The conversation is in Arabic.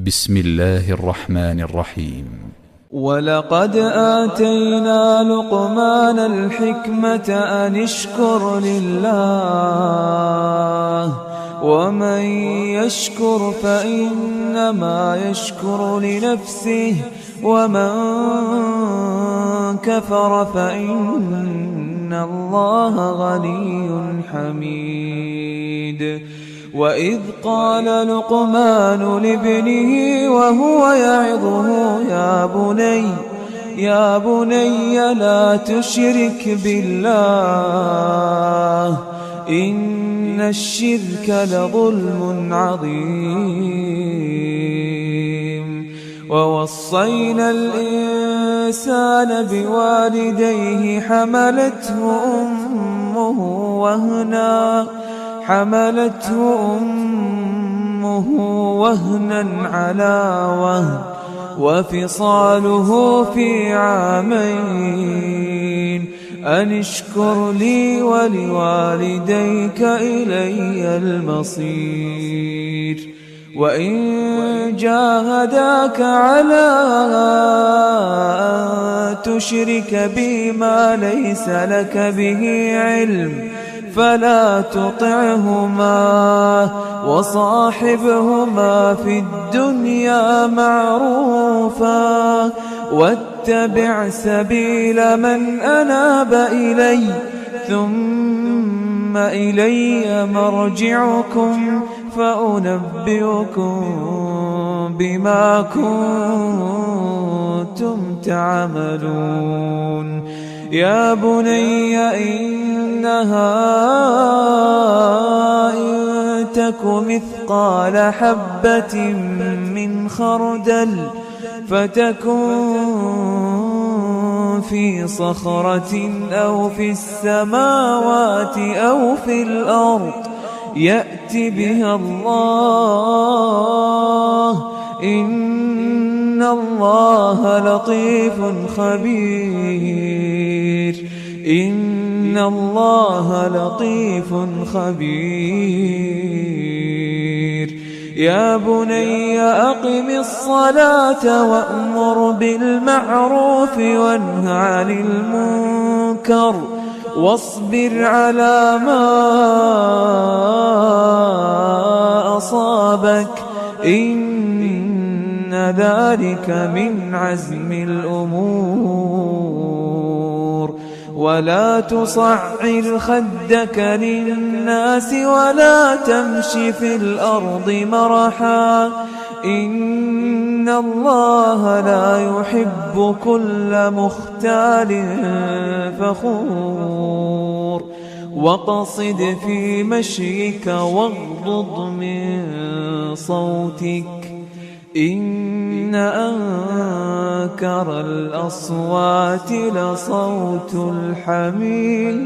بسم الله الرحمن الرحيم. ولقد آتينا لقمان الحكمة أن اشكر لله ومن يشكر فإنما يشكر لنفسه ومن كفر فإن الله غني حميد. وإذ قال لقمان لابنه وهو يعظه يا بني لا تشرك بالله إن الشرك لظلم عظيم. ووصينا الإنسان بوالديه حملته أمه وهنا على وهن وفصاله في عامين أن اشكر لي ولوالديك إلي المصير. وإن جاهداك على أن تشرك بي ما ليس لك به علم فلا تطعهما وصاحبهما في الدنيا معروفا واتبع سبيل من أناب إلي ثم إلي مرجعكم فأنبئكم بما كنتم تعملون. يا بني إنها إن تك مثقال حبة من خردل فتكن في صخرة أو في السماوات أو في الأرض يأت بها الله إن الله لطيف خبير. إن الله لطيف خبير. يا بني أقم الصلاة وأمر بالمعروف وانه عن المنكر واصبر على ما أصابك إن ذلك من عزم الأمور. ولا تصعر خدك للناس ولا تمش في الأرض مرحا إن الله لا يحب كل مختال فخور. واقصد في مشيك واغضض من صوتك إن أنكر الأصوات لصوت الحمير.